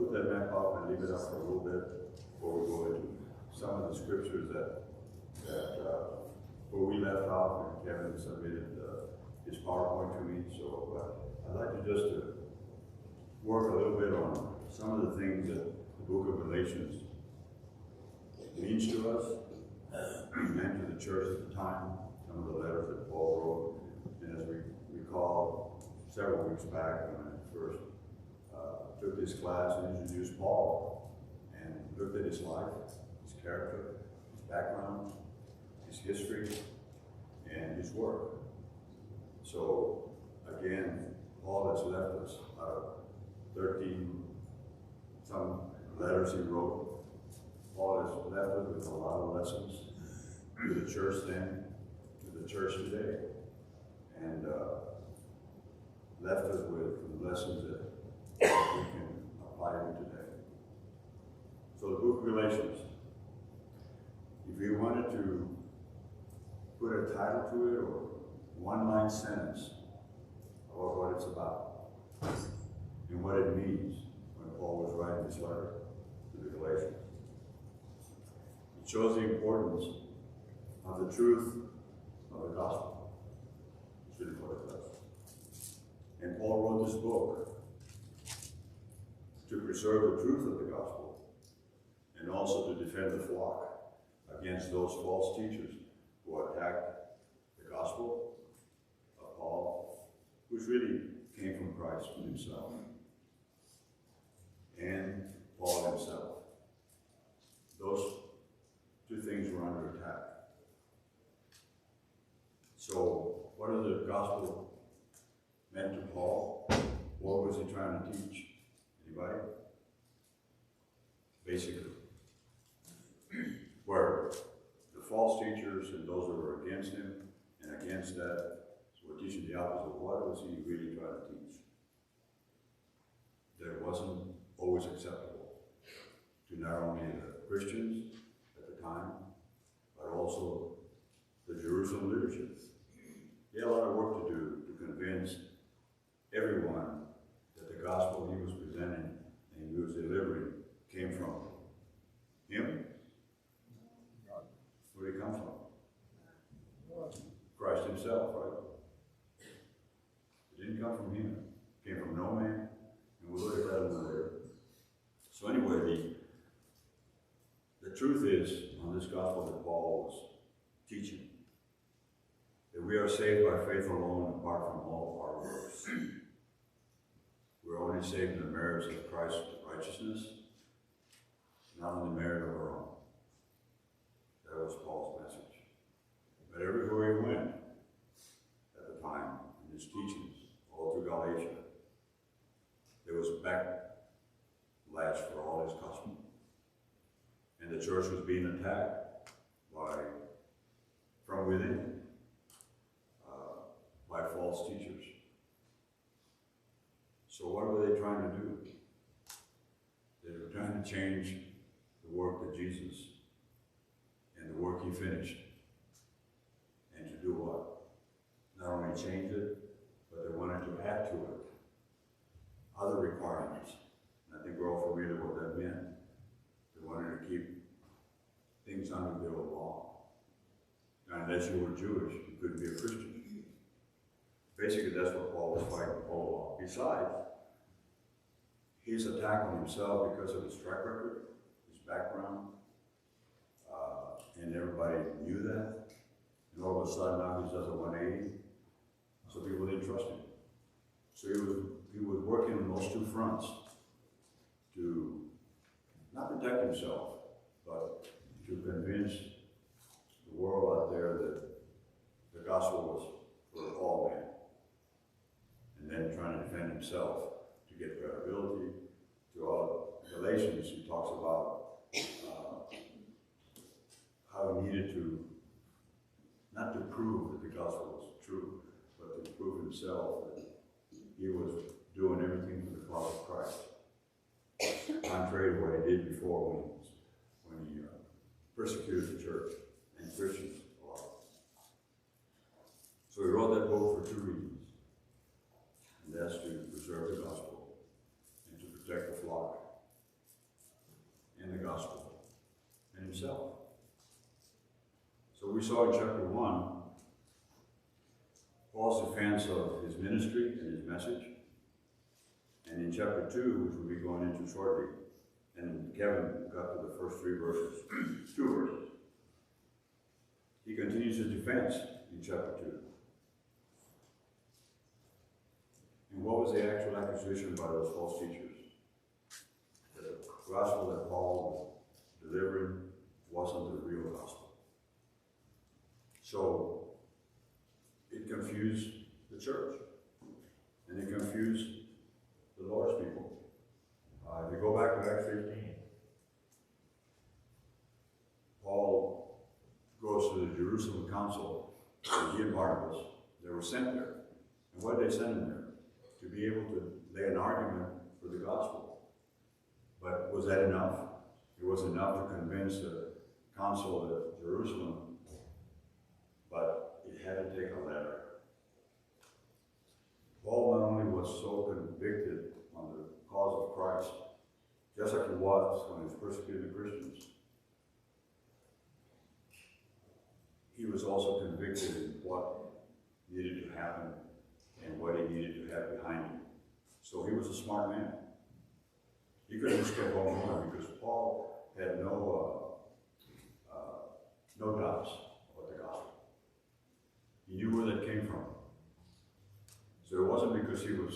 Put that map up and leave it up for a little bit before we go into some of the scriptures that where we left off, and Kevin submitted his PowerPoint to me. So I'd like to just work a little bit on some of the things that the book of Galatians means to us, meant to the church at the time, some of the letters that Paul wrote. And as we recall, several weeks back when I first took this class and introduced Paul and looked at his life, his character, his background, his history, and his work. So again, Paul has left us out of 13 some letters he wrote. Paul has left us with a lot of lessons to the church then, to the church today, and left us with lessons that we can apply to today. So the book of Galatians, if you wanted to put a title to it or one-line sentence about what it's about and what it means when Paul was writing this letter to the Galatians, it shows the importance of the truth of the gospel. It's really what it does. And Paul wrote this book to preserve the truth of the gospel and also to defend the flock against those false teachers who attacked the gospel of Paul, which really came from Christ himself and Paul himself. Those two things were under attack. So what is the gospel meant to Paul? What was he trying to teach? Anybody? Basically, where the false teachers and those who were against him and against that were teaching the opposite. What was he really trying to teach? That it wasn't always acceptable to not only the Christians at the time, but also the Jerusalem leadership. He had a lot of work to do to convince everyone that the gospel he was presenting and he was delivering came from him. Where did he come from? Christ himself, right? It didn't come from him. It came from no man. And we'll look at that a little later. So anyway, the truth is, on this gospel that Paul was teaching, that we are saved by faith alone, apart from all our works. We're only saved in the merits of Christ's righteousness, not on the merit of our own. That was Paul's message. But everywhere he went at the time, in his teachings, all through Galatia, there was backlash for all his gospel. And the church was being attacked from within, by false teachers. So what were they trying to do? They were trying to change the work of Jesus and the work he finished. And to do what? Not only change it, but they wanted to add to it other requirements. And I think we're all familiar with what that meant. They wanted to keep things under the old law. Now, unless you were Jewish, you couldn't be a Christian. Basically, that's what Paul was fighting Paul on. Besides, his attack on himself because of his track record, his background, and everybody knew that. And all of a sudden now he does a 180, so people didn't trust him. So he was working on those two fronts to not protect himself, but to convince the world out there that the gospel was for all men. And then trying to defend himself to get credibility. Throughout Galatians, he talks about how he needed to, not to prove that the gospel was true, but to prove himself that he was doing everything for the cause of Christ, contrary to what he did before when he persecuted the church and Christians a lot. So he wrote that book for two reasons. And that's to preserve the gospel and to protect the flock himself. So we saw in chapter 1, Paul's defense of his ministry and his message. And in chapter 2, which we'll be going into shortly, and Kevin got to the first 3 verses, 2 verses. He continues his defense in chapter 2. And what was the actual accusation by those false teachers? The gospel that Paul was delivering wasn't the real gospel. So it confused the church, and it confused the Lord's people. If you go back to Acts 15, Paul goes to the Jerusalem council, and he and Barnabas, they were sent there. And what did they send them there? To be able to lay an argument for the gospel. But was that enough? It was enough to convince the council of Jerusalem, but it had to take a letter. Paul not only was so convicted on the cause of Christ, just like he was when he was persecuting the Christians, he was also convicted in what needed to happen and what he needed to have behind him. So he was a smart man. He could have just kept on going because Paul had no doubts about the gospel. He knew where that came from. So it wasn't because he was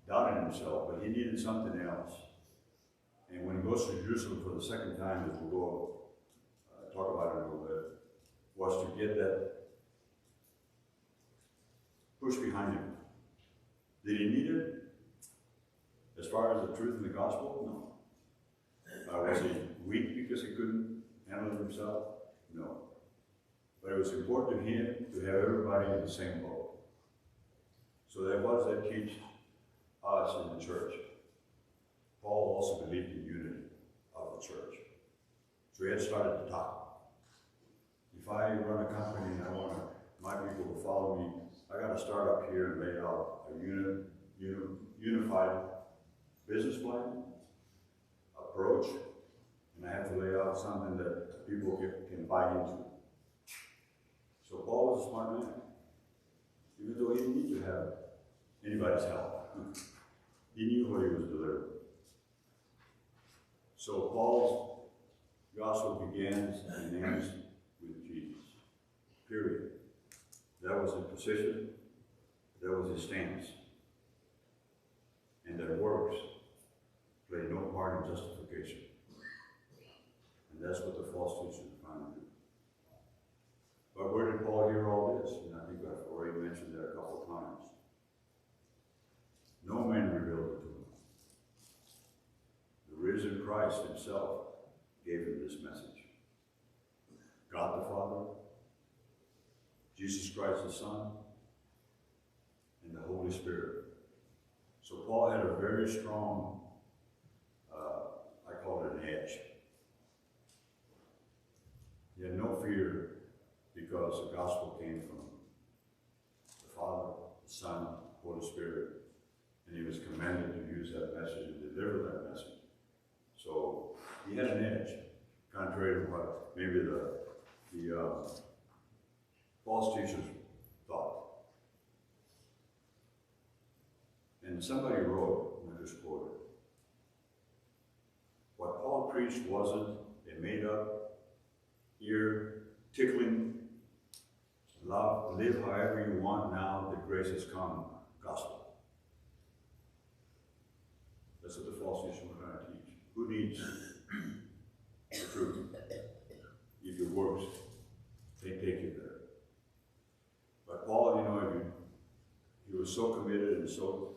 doubting himself, but he needed something else. And when he goes to Jerusalem for the second time, as we'll go talk about it a little bit, was to get that push behind him. Did he need it? As far as the truth in the gospel? No. Was he weak because he couldn't handle it himself? No. But it was important to him to have everybody in the same boat. So that was that teach us in the church. Paul also believed in unity of the church. So he had started to talk. If I run a company and I want my people to follow me, I got to start up here and lay out a unified business plan, approach, and I have to lay out something that people can buy into. So Paul was a smart man, even though he didn't need to have anybody's help. He knew what he was delivering. So Paul's gospel begins and ends with Jesus. Period. That was his position. That was his stance. And that works play no part in justification. And that's what the false teachers are trying to do. But where did Paul hear all this? And I think I've already mentioned that a couple of times. No man revealed it to him. The risen Christ himself gave him this message. God the Father, Jesus Christ the Son, and the Holy Spirit. So Paul had a very strong, I call it an edge. He had no fear because the gospel came from the Father, the Son, the Holy Spirit, and he was commanded to use that message and deliver that message. So he had an edge, contrary to what maybe the false teachers thought. And somebody wrote, and I just quoted, what Paul preached wasn't a made-up, ear-tickling, live however you want now that grace has come gospel. That's what the false teachers were trying to teach. Who needs the truth? If your works, they take you there. But Paul, he was so committed and so,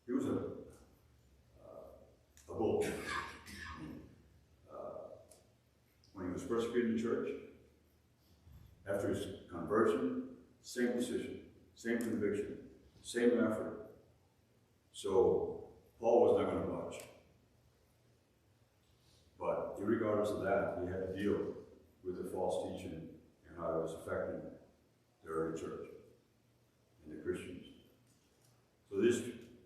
he was a bull. When he was persecuting the church, after his conversion, same decision, same conviction, same effort. So Paul was not going to budge. But regardless of that, he had to deal with the false teaching and how it was affecting the early church and the Christians. So these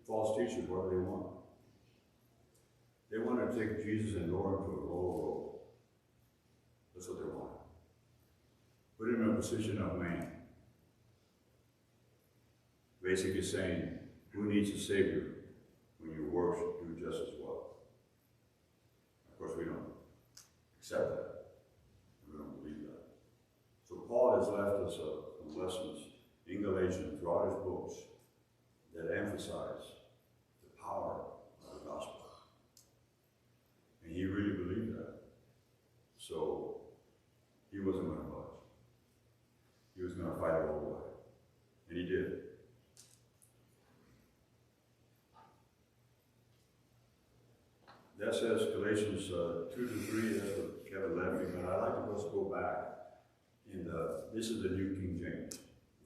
false teachers, what do they want? They want to take Jesus and lower him to a lower role. the position of man. Basically saying, who needs a Savior when your works do just as well? Of course, we don't accept that. We don't believe that. So Paul has left us some lessons in Galatians throughout his books that emphasize the power of the gospel. And he really believed that. So he wasn't going to budge. He was going to fight it all the way. And he did. That says Galatians 2 to 3, that's what Kevin left me, but I'd like to just go back. This is the New King James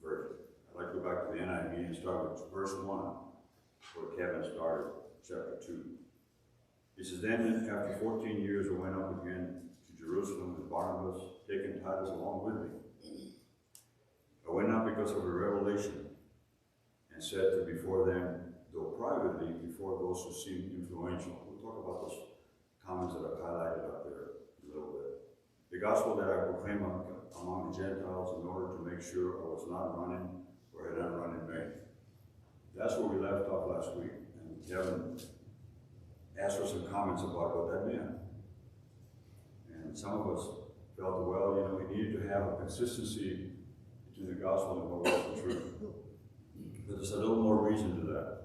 Version. I'd like to go back to the NIV and start with verse 1, where Kevin started chapter 2. He says, then after 14 years I went up again to Jerusalem with Barnabas, taking Titus along with me. I went up because of a revelation and said to before them, though privately, before those who seemed influential. We'll talk about those comments that I've highlighted up there a little bit. The gospel that I proclaim among the Gentiles in order to make sure I was not running or had not run in vain. That's where we left off last week. And Kevin asked for some comments about what that meant. And some of us felt, well, you know, we needed to have a consistency between the gospel and what was the truth. But there's a little more reason to that.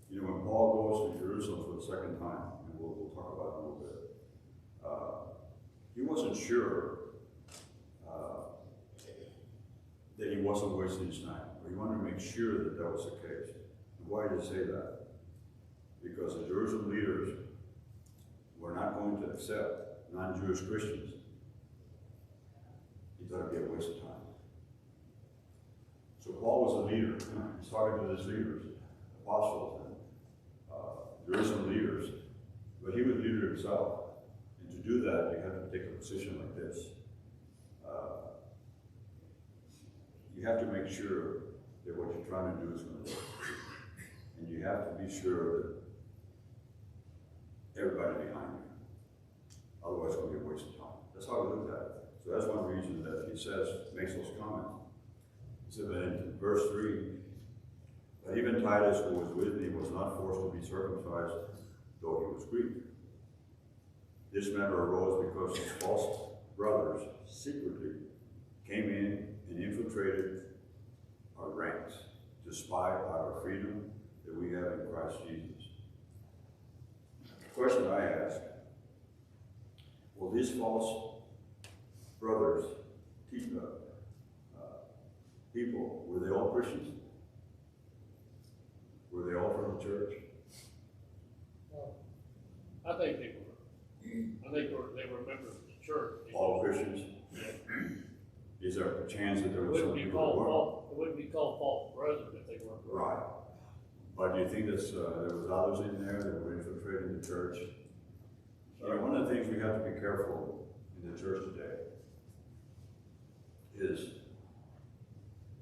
You know, when Paul goes to Jerusalem for the second time, and we'll talk about it a little bit, he wasn't sure that he wasn't wasting his time. But he wanted to make sure that that was the case. And why did he say that? Because the Jerusalem leaders were not going to accept non-Jewish Christians. He thought it'd be a waste of time. So Paul was a leader. He's talking to his leaders, apostles, and Jerusalem leaders, but he was a leader himself. And to do that, you have to take a position like this. You have to make sure that what you're trying to do is going to work. And you have to be sure that everybody behind you. Otherwise, it's going to be a waste of time. That's how we look at it. So that's one reason that he makes those comments. He said that in verse 3, but even Titus, who was with me, was not forced to be circumcised, though he was Greek. This matter arose because his false brothers secretly came in and infiltrated our ranks to spy out our freedom that we have in Christ Jesus. The question I ask, will these false brothers teach people, were they all Christians? Were they all from the church? I think they were. I think they were members of the church. All Christians? Yeah. Is there a chance that there It was wouldn't some be people that weren't? called it wouldn't be called false brethren if they weren't. Right. But do you think that there was others in there that were infiltrating the church? You know, one of the things we have to be careful in the church today is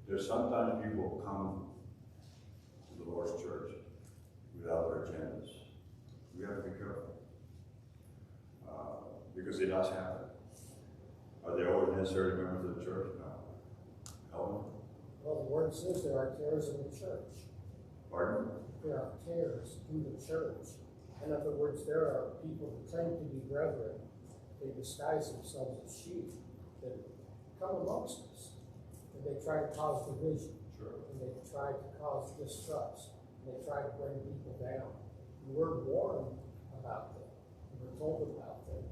there's sometimes people come to the Lord's church without their agendas. We have to be careful. Because it does happen. Are they always necessarily members of the church? No. Helen? Well, the word says there are tares in the church. Pardon? There are tares in the church. In other words, there are people who claim to be brethren. They disguise themselves as sheep that come amongst us. And they try to cause division. Sure. And they try to cause distrust. And they try to bring people down. And we're warned about them. And we're told about them.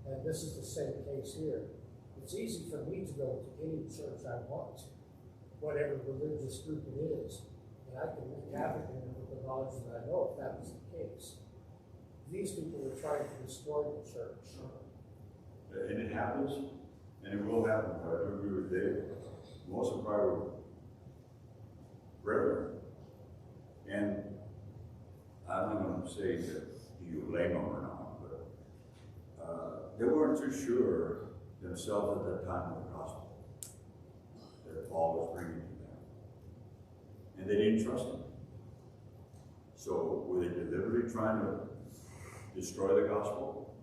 And this is the same case here. It's easy for me to go to any church I want to, whatever religious group it is, and I can wreak havoc in it with the knowledge that I know if that was the case. These people are trying to destroy the church. And it happens, and it will happen, but I do agree with Dave. Most of our brethren, and I'm not going to say that you blame them or not, but they weren't too sure themselves at that time of the gospel that Paul was bringing to them. And they didn't trust him. So were they deliberately trying to destroy the gospel?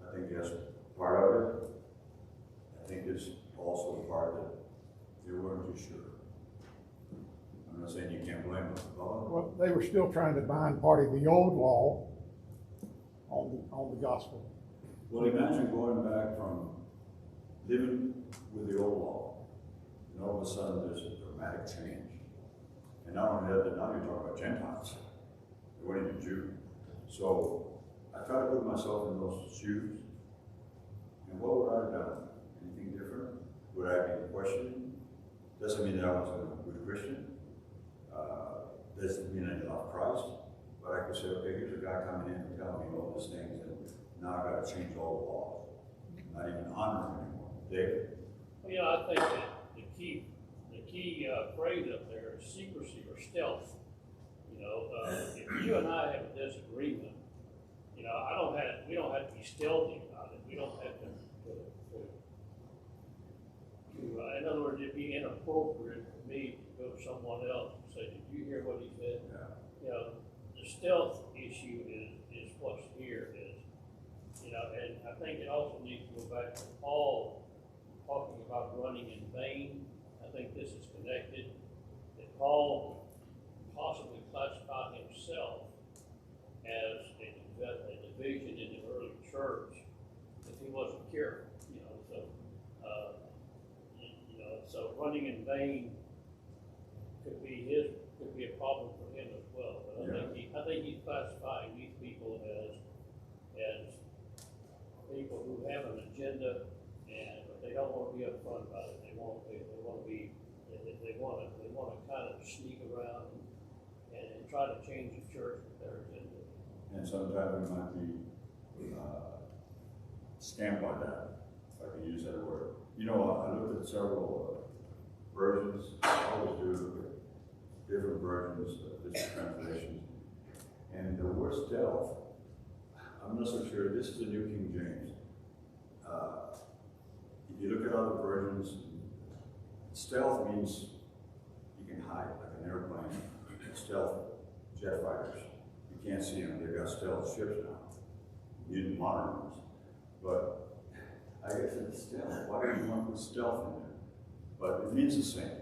I think that's part of it. I think it's also the part that they weren't too sure. I'm not saying you can't blame them. Well, they were still trying to bind part of the old law on the gospel. Well, imagine going back from living with the old law, and all of a sudden there's a dramatic change. And not only that, but now you're talking about Gentiles. They weren't even Jews. So I try to put myself in those shoes. And what would I have done? Anything different? Would I be questioning? Doesn't mean that I was a good Christian. Doesn't mean I love Christ. But I could say, okay, here's a guy coming in and telling me all these things, and now I've got to change all the laws. Not even honor him anymore. David? Well, you know, I think that the key phrase up there is secrecy or stealth. You know, if you and I have a disagreement, you know, we don't have to be stealthy about it. We don't have to in other words, it'd be inappropriate for me to go to someone else and say, did you hear what he said? Yeah. You know, the stealth issue is what's here is, you know, and I think it also needs to go back to Paul talking about running in vain. I think this is connected, that Paul possibly classified himself as a division in the early church if he wasn't careful, you know, so running in vain could be a problem for him as well. But I think he's classifying these people as people who have an agenda, but they don't want to be upfront about it. They want to kind of sneak around and try to change the church with their agenda. And sometimes we might be scammed by that, if I can use that word. You know, I looked at several versions. I always do look at different versions, different translations. And the word stealth, I'm not so sure. This is the New King James. If you look at other versions, stealth means you can hide, like an airplane. Stealth jet fighters, you can't see them. They've got stealth ships now. You need modern ones. But I guess it's stealth. Why do you want to put stealth in there? But it means the same.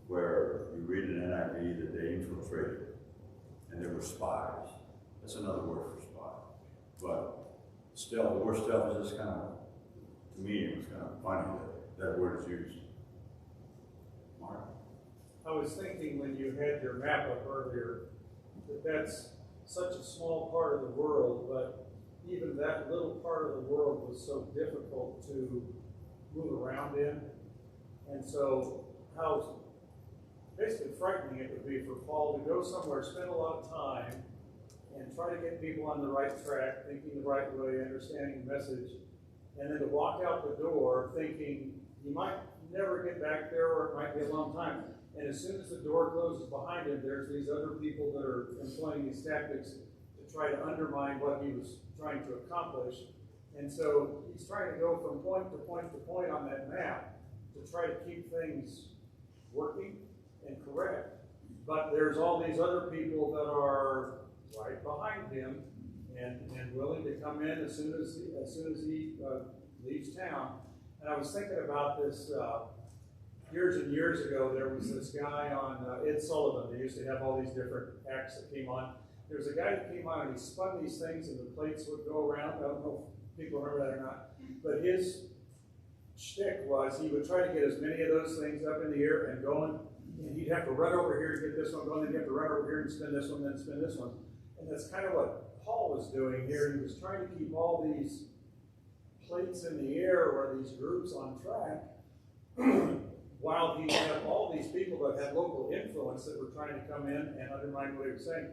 Where you read in NIV that they infiltrated and they were spies. That's another word for spy. But stealth, the word stealth is just kind of, to me, it was kind of funny that word is used. Mark? I was thinking when you had your map up earlier that that's such a small part of the world, but even that little part of the world was so difficult to move around in. And so how basically frightening it would be for Paul to go somewhere, spend a lot of time, and try to get people on the right track, thinking the right way, understanding the message, and then to walk out the door thinking you might never get back there or it might be a long time. And as soon as the door closes behind him, there's these other people that are employing these tactics to try to undermine what he was trying to accomplish. And so he's trying to go from point to point to point on that map to try to keep things working and correct. But there's all these other people that are right behind him and willing to come in as soon as he leaves town. And I was thinking about this years and years ago. There was this guy on Ed Sullivan. They used to have all these different acts that came on. There was a guy that came on and he spun these things and the plates would go around. I don't know if people remember that or not. But his shtick was he would try to get as many of those things up in the air and going. And he'd have to run over here to get this one going. Then he'd have to run over here and spin this one, then spin this one. And that's kind of what Paul was doing here. He was trying to keep all these plates in the air or these groups on track while he had all these people that had local influence that were trying to come in and undermine what he was saying.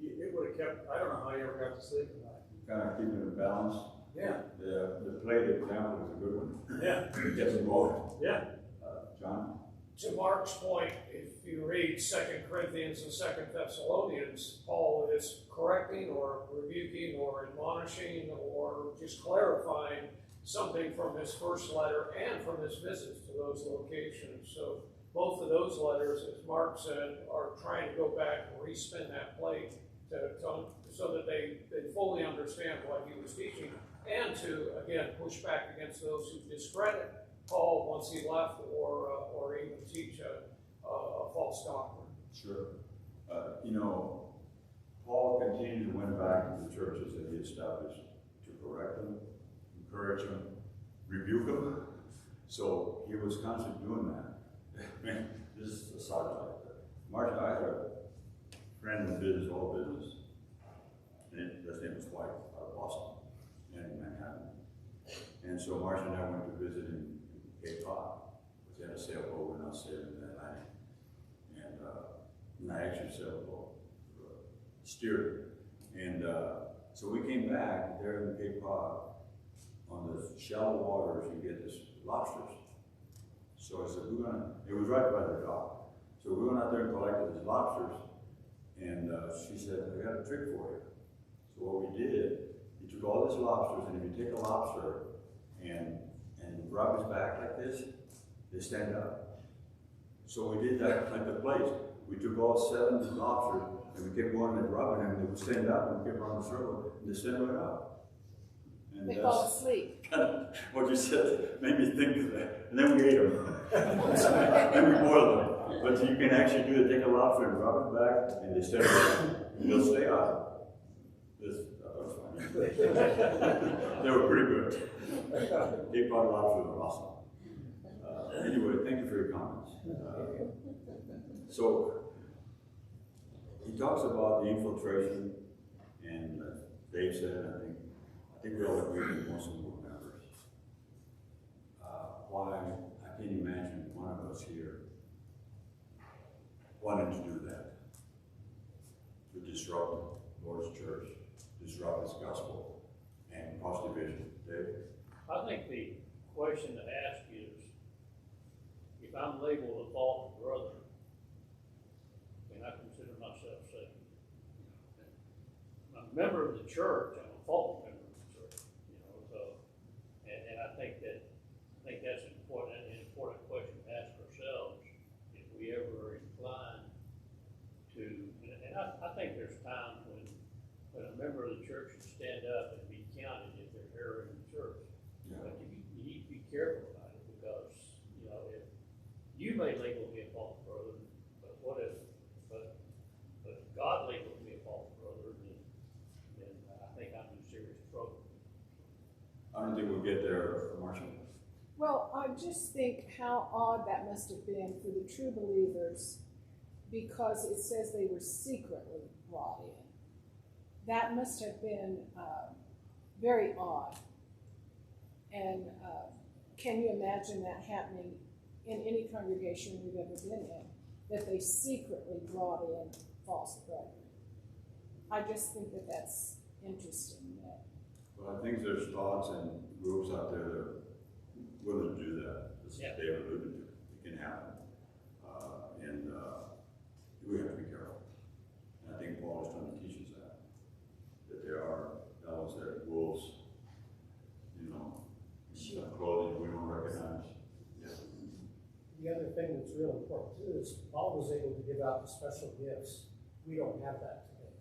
It would have kept, I don't know how he ever got to sleep at night. Kind of keeping it balanced. Yeah. The plate example is a good one. Yeah. It gets involved. Yeah. John? To Mark's point, if you read 2 Corinthians and 2 Thessalonians, Paul is correcting or rebuking or admonishing or just clarifying something from his first letter and from his visits to those locations. So both of those letters, as Mark said, are trying to go back and respin that plate so that they fully understand what he was teaching and to, again, push back against those who discredit Paul once he left, or even teach a false doctrine. Sure. You know, Paul continued to went back to the churches that he established to correct them, encourage them, rebuke them. So he was constantly doing that. This is a side track. Martin, I had a friend in business, all business, and his name was White, out of Boston, in Manhattan. And so Martin and I went to visit in Cape Cod, which had a sailboat when I was sailing in the Atlantic. And I actually sailboat, steered it. And so we came back there in Cape Cod. On the shallow waters, you get this lobsters. So I said, it was right by the dock. So we went out there and collected these lobsters. And she said, I got a trick for you. So what we did, we took all these lobsters, and if you take a lobster and rub his back like this, they stand up. So we did that like the place. We took all 7 lobsters, and we kept going and rubbing them, and they would stand up, and we kept running the circle, and they stand right up. And They fall asleep. What you said made me think of that. And then we ate them. Then we boiled them. But you can actually do it, take a lobster and rub it back, and they stand right up. And they'll stay up. That was funny. They were pretty good. Cape Cod lobsters were awesome. Anyway, thank you for your comments. So, he talks about the infiltration, and Dave said, I think we all agree with most of the board members. Why, I can't imagine one of us here wanting to do that, to disrupt the Lord's church, disrupt His gospel, and cause division. Dave? I think the question to ask is, if I'm labeled a false brother, can I consider myself saved? I'm a member of the church, I'm a false member of the church, so, and I think that's an important question to ask ourselves, if we ever are inclined to, and I think there's times when a member of the church should stand up and be counted if they're erring in the church. Yeah. But you need to be careful about it, because, if you may label me a false brother, but what if, but if God labels me a false brother, then I think I'm in serious trouble. I don't think we'll get there, Marshall. Well, I just think how odd that must have been for the true believers, because it says they were secretly brought in. That must have been very odd. And can you imagine that happening in any congregation we've ever been in, that they secretly brought in false brethren? I just think that that's interesting. Well, I think there's thoughts and groups out there that are willing to do that. As David alluded to, it can happen. And we have to be careful. And I think Paul is trying to teach us that there are those that are wolves, in some clothing we don't recognize. Yeah. The other thing that's real important too is Paul was able to give out the special gifts. We don't have that today.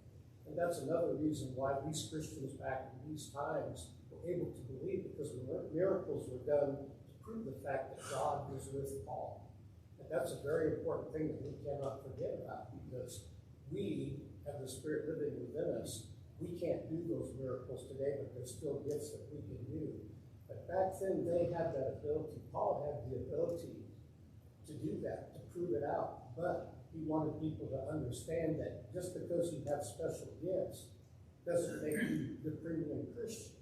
And that's another reason why these Christians back in these times were able to believe, because miracles were done to prove the fact that God was with Paul. And that's a very important thing that we cannot forget about, because we have the Spirit living within us. We can't do those miracles today, but there's still gifts that we can do. But back then, they had that ability. Paul had the ability to do that, to prove it out. But he wanted people to understand that just because you have special gifts doesn't make you the premium Christian.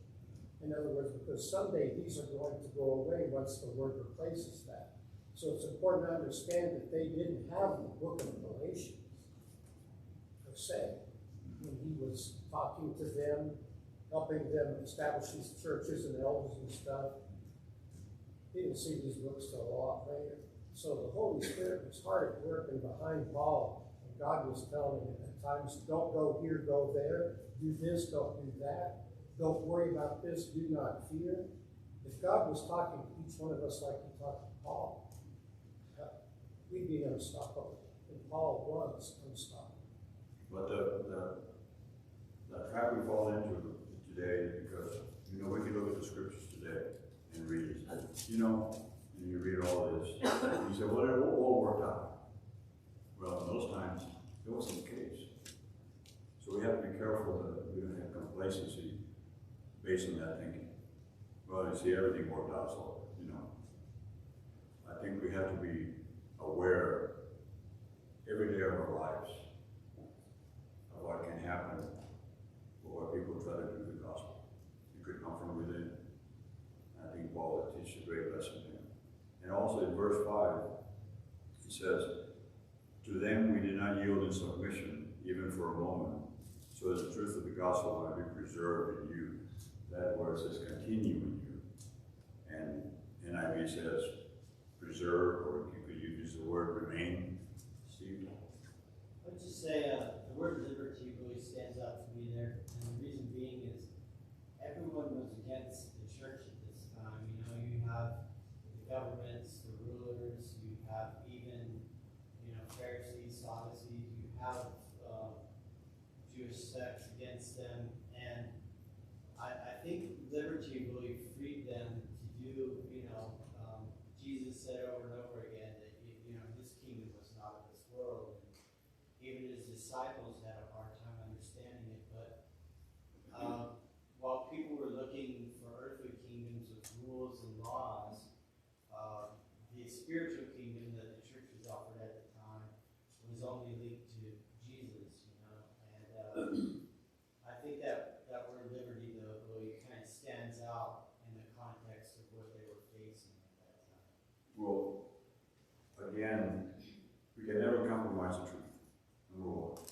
In other words, because someday these are going to go away once the Word replaces that. So it's important to understand that they didn't have the book of Galatians, per se, when he was talking to them, helping them establish these churches and elders and stuff. He didn't see these books till a lot later. So the Holy Spirit was hard at work and behind Paul, and God was telling him at times, don't go here, go there, do this, don't do that, don't worry about this, do not fear. If God was talking to each one of us like he talked to Paul, we'd be unstoppable. And Paul was unstoppable. But the trap we fall into today, because we can look at the scriptures today and read it. In and you read all this, you say, well, it all worked out. Well, in those times, it wasn't the case. So we have to be careful that we don't have complacency based on that thinking. Well, you see, everything worked out, so, you know. I think we have to be aware every day of our lives of what can happen or what people try to do with the gospel. It could come from within. I think Paul would teach a great lesson here. And also in verse 5, he says, to them we did not yield in submission, even for a moment, so that the truth of the gospel might be preserved in you. That word says continue in you. And NIV says preserve, or you could use the word remain. Steve? I would just say the word liberty really stands out to me there. And the reason being is everyone was against the church at this time. You know, you have the governments, the rulers, you have even, Pharisees, Sadducees, you have Jewish sects against them. And I think liberty really freed them to do, Jesus said over and over again that, his kingdom was not of this world. And even his disciples had a hard time understanding it. But while people were looking for earthly kingdoms with rules and laws, the spiritual kingdom that the church was offered at the time was only linked to Jesus, And I think that word liberty, though, really kind of stands out in the context of what they were facing at that time. Well, again, we can never compromise the truth, number one.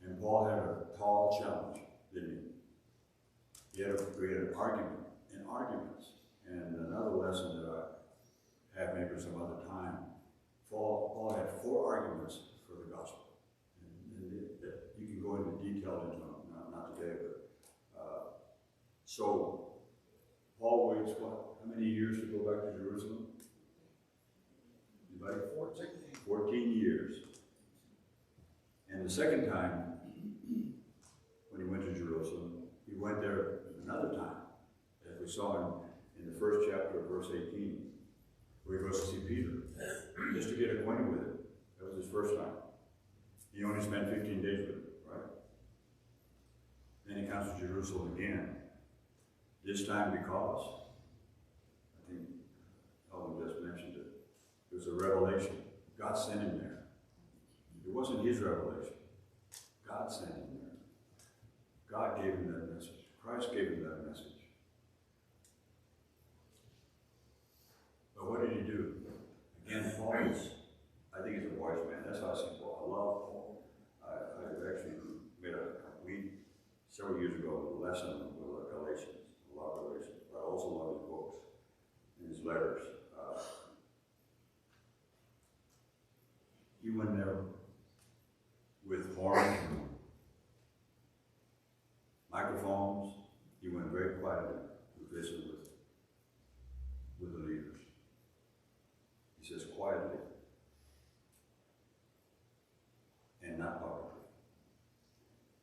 And Paul had a tall challenge, didn't he? He had to create an argument and arguments. And another lesson that I have maybe some other time, Paul had 4 arguments for the gospel. And you can go into detail into them, not today, but so Paul waits what? How many years to go back to Jerusalem? Anybody? 14 years. And the second time, when he went to Jerusalem, he went there another time, as we saw in the first chapter of verse 18, where he goes to see Peter, just to get acquainted with him. That was his first time. He only spent 15 days with him, right? Then he comes to Jerusalem again. This time because, I think Ellen just mentioned it, it was a revelation. God sent him there. It wasn't his revelation. God sent him there. God gave him that message. Christ gave him that message. But what did he do? Again, Paul is, I think he's a wise man. That's how I see Paul. I love Paul. I actually made a complete, several years ago, a lesson with Galatians. I love Galatians. But I also love his books and his letters. He went there with horns and microphones. He went very quietly to visit with the leaders. He says quietly and not publicly.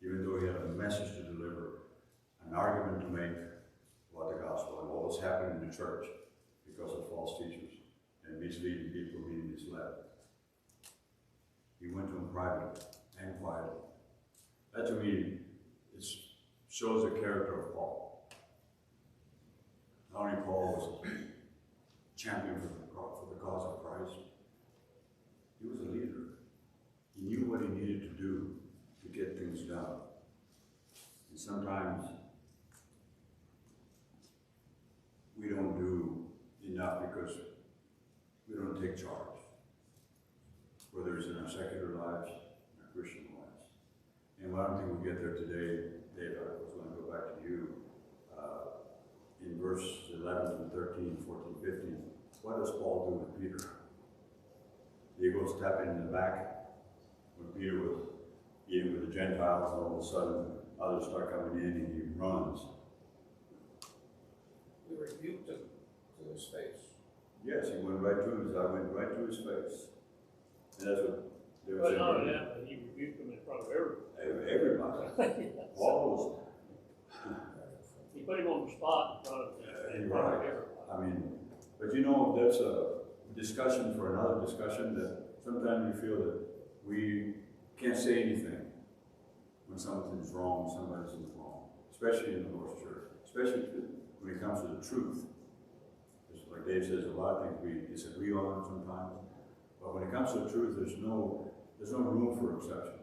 Even though he had a message to deliver, an argument to make about the gospel and what was happening in the church because of false teachers and misleading people being misled. He went to him privately and quietly. That to me shows the character of Paul. Not only Paul was a champion for the cause of Christ, he was a leader. He knew what he needed to do to get things done. And sometimes we don't do enough because we don't take charge, whether it's in our secular lives, in our Christian lives. And I don't think we'll get there today. Dave, I was going to go back to you. In verse 11 and 13, 14, 15, what does Paul do with Peter? He goes tapping in the back when Peter was eating with the Gentiles, and all of a sudden others start coming in and he runs. We rebuked him to his face. Yes, he went right to his, I went right to his face. And that's what they were But saying. not only that, but he rebuked them in front of everybody. Everybody. Paul was, He put him on the spot in front of everybody. I mean, But you know, that's a discussion for another discussion, that sometimes we feel that we can't say anything when something's wrong, somebody's wrong, especially in the Lord's church, especially when it comes to the truth. Just like Dave says, a lot of things we disagree on sometimes, but when it comes to the truth, there's no room for exception.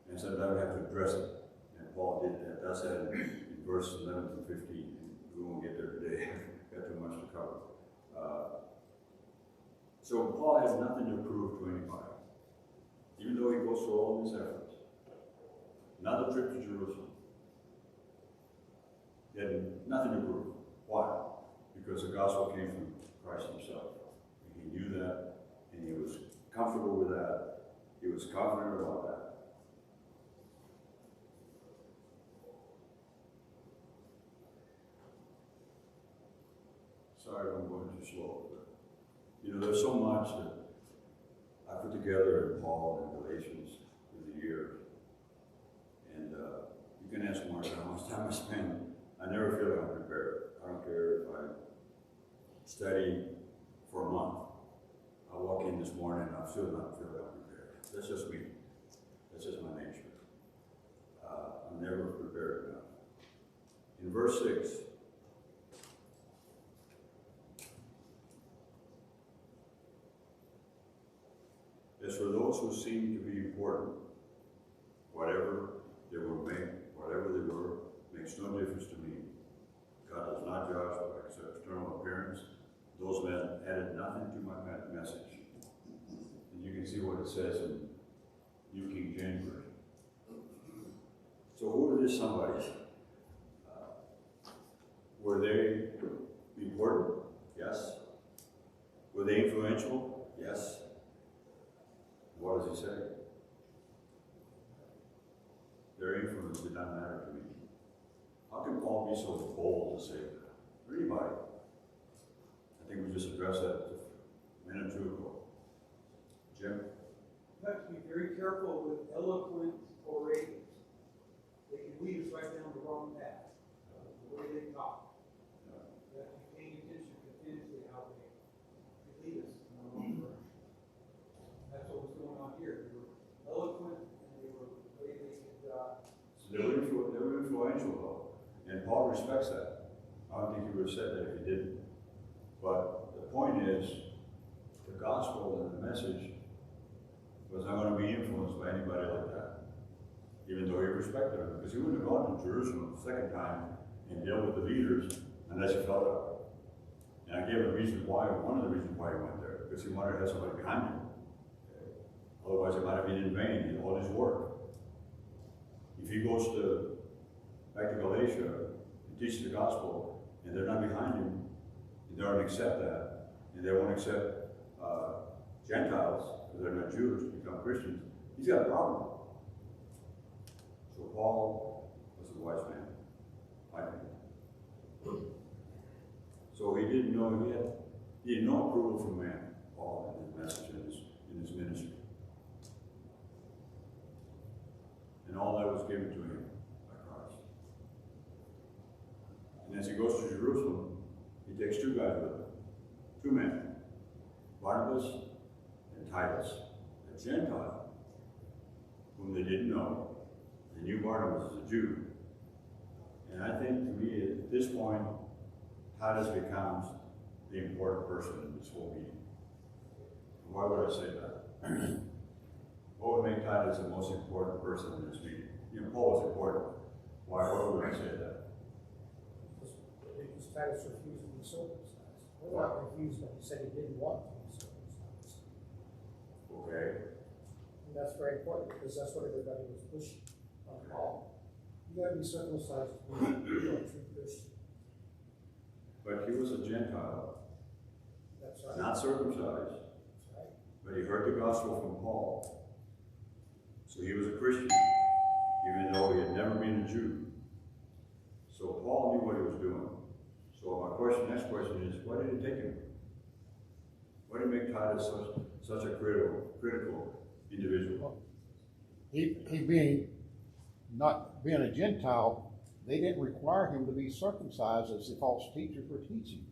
And so I would have to address it, and Paul did that. That's that in verse 11 to 15. We won't get there today. Got too much to cover. So Paul had nothing to prove to anybody, even though he goes through all these efforts. Another trip to Jerusalem. He had nothing to prove. Why? Because the gospel came from Christ himself. And he knew that, and he was comfortable with that. He was confident about that. Sorry if I'm going too slow, but there's so much that I put together in Paul and Galatians through the years. And you can ask Mark how much time I spend. I never feel like I'm prepared. I don't care if I study for a month. I walk in this morning and I still not feel like I'm prepared. That's just me. That's just my nature. I'm never prepared enough. In verse 6, as for those who seem to be important, whatever they were, makes no difference to me. God does not judge by external appearance. Those men added nothing to my message. And you can see what it says in New King James Version. So who are these somebodies? Were they important? Yes. Were they influential? Yes. What does he say? Their influence did not matter to me. How can Paul be so bold to say that? Or anybody? I think we just addressed that a minute or two ago. Jim? You have to be very careful with eloquent orators. They can lead us right down the wrong path, the way they talk. You have to be paying attention continuously how they lead us in the wrong direction. That's what was going on here. They were eloquent and they were the way they could. So they were influential though, and Paul respects that. I don't think he would have said that if he didn't. But the point is, the gospel and the message was not going to be influenced by anybody like that, even though he respected them, because he wouldn't have gone to Jerusalem the second time and dealt with the leaders unless he felt that way. And I gave a reason why, one of the reasons why he went there, because he wanted to have somebody behind him. Otherwise, it might have been in vain, all his work. If he goes back to Galatia and teaches the gospel, and they're not behind him, and they don't accept that, and they won't accept Gentiles, because they're not Jews, to become Christians, he's got a problem. So Paul was a wise man, I think. So he didn't know he had no approval from man, Paul, in his message, in his ministry. And all that was given to him by Christ. And as he goes to Jerusalem, he takes two guys with him, two men, Barnabas and Titus, a Gentile, whom they didn't know. They knew Barnabas as a Jew. And I think, to me, at this point, Titus becomes the important person in this whole meeting. Why would I say that? What would make Titus the most important person in this meeting? Paul was important. Why would I say that? Because Titus refused to be circumcised. We're not refused, but he said he didn't want to be circumcised. Okay. And that's very important, because that's what everybody was pushing on Paul. You got to be circumcised to be a true Christian. But he was a Gentile. That's right. Not circumcised. That's right. But he heard the gospel from Paul. So he was a Christian, even though he had never been a Jew. So Paul knew what he was doing. So my next question is, why did it take him? Why did it make Titus such a critical individual? He not being a Gentile, they didn't require him to be circumcised as the false teachers were teaching.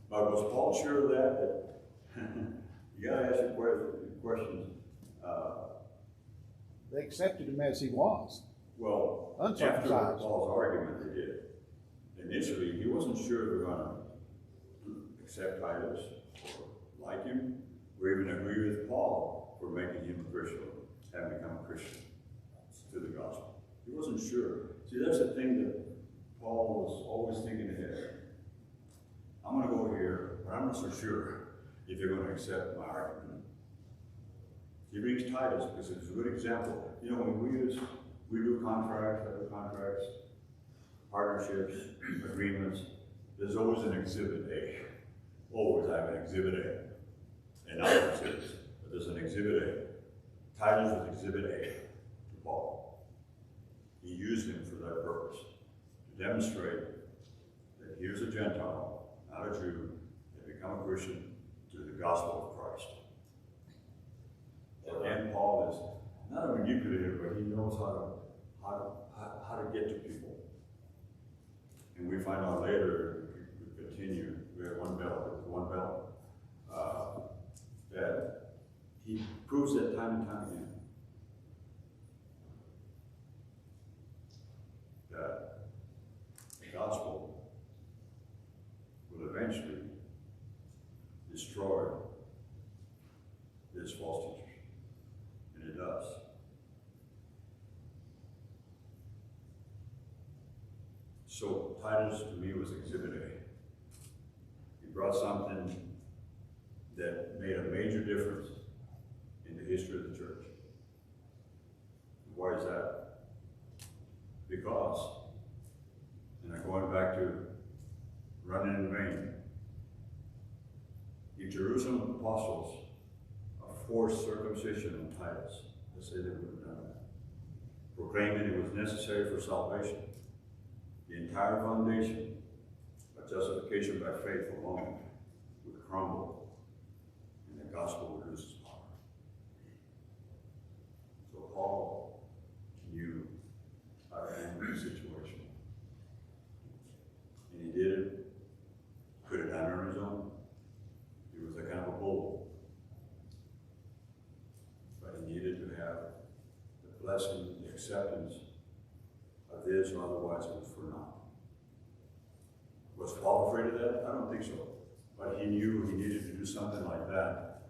But was Paul sure of that? You gotta ask your questions. They accepted him as he was. Well, after Uncircumcised. Paul's argument, they did. Initially, he wasn't sure they were gonna accept Titus, or like him, or even agree with Paul for making him a Christian, having become a Christian to the gospel. He wasn't sure. See, that's the thing that Paul was always thinking ahead. I'm gonna go here, but I'm not so sure if they're gonna accept my argument. He brings Titus because it's a good example. You know, when we do contracts, other contracts, partnerships, agreements, there's always an exhibit A. Always have an exhibit A. And other exhibits, but there's an exhibit A. Titus was exhibit A to Paul. He used him for that purpose, to demonstrate that here's a Gentile, not a Jew, that become a Christian through the gospel of Christ. And Paul is not a manipulator, but he knows how to get to people. And we find out later, we continue, we have one belt, that he proves that time and time again. That the gospel will eventually destroy this false teachers. And it does. So Titus to me was exhibit A. He brought something that made a major difference in the history of the church. Why is that? Because, and I'm going back to running in vain, the Jerusalem apostles forced circumcision on Titus. They say they would have done that. Proclaiming it was necessary for salvation. The entire foundation of justification by faith alone would crumble and the gospel would lose its power. So Paul knew how to handle the situation. And he did it. Could have done it on his own. He was a kind of a bull. But he needed to have the blessing, the acceptance of this, or otherwise it was for naught. Was Paul afraid of that? I don't think so. But he knew he needed to do something like that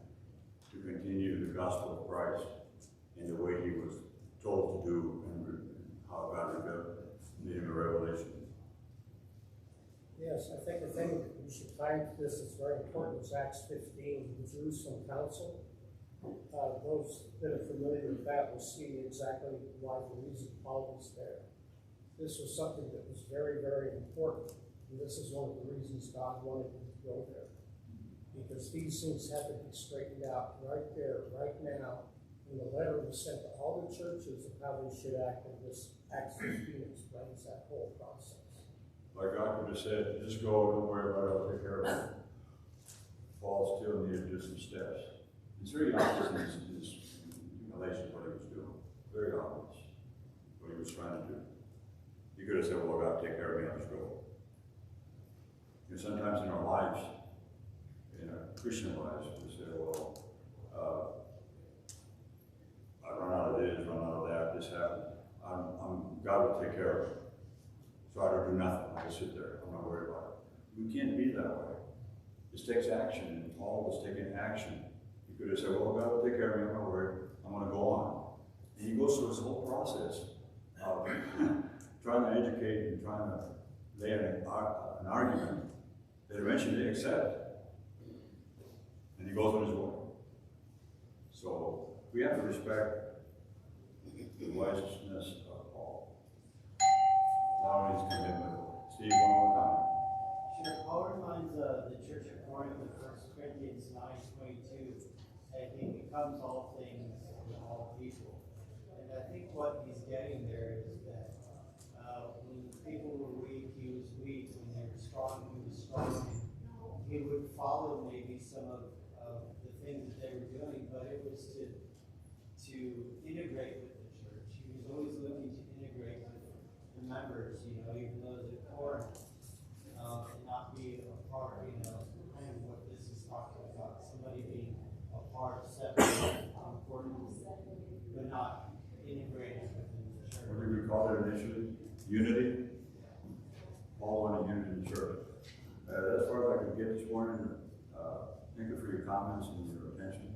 to continue the gospel of Christ in the way he was told to do and how God made him a revelation. Yes, I think the thing we should find this is very important is Acts 15, the Jerusalem Council. Those that are familiar with that will see exactly why the reason Paul was there. This was something that was very, very important. And this is one of the reasons God wanted him to go there. Because these things had to be straightened out right there, right now. And the letter was sent to all the churches of how they should act, and this Acts 15 explains that whole process. Like God could have said, just go, don't worry about it, I'll take care of it. Paul still needed to do some steps. It's very obvious in his Galatians what he was doing. Very obvious what he was trying to do. He could have said, well, God, take care of me, I'll just go. And sometimes in our lives, in our Christian lives, we say, well, I run out of this, run out of that, this happened. God will take care of it. So I don't do nothing, I just sit there, I'm not worried about it. We can't be that way. This takes action, and Paul was taking action. He could have said, well, God will take care of me, I'm not worried, I'm going to go on. And he goes through this whole process of trying to educate and trying to lay an argument that eventually they accept. And he goes on his way. So we have to respect the wisest of Paul. Not only his commitment. Steve, one more time. Sure. Paul reminds the church of Corinth in 1 Corinthians 9:22 that he becomes all things to all people. And I think what he's getting there is that when people were weak, he was weak. When they were strong, he was strong. He would follow maybe some of the things that they were doing, but it was to integrate with the church. He was always looking to integrate with the members, even those at Corinth, and not be a part, they're not integrated within the church. What did we call it initially? Unity? Paul wanted unity in the church. As far as I could get this morning, thank you for your comments and your attention.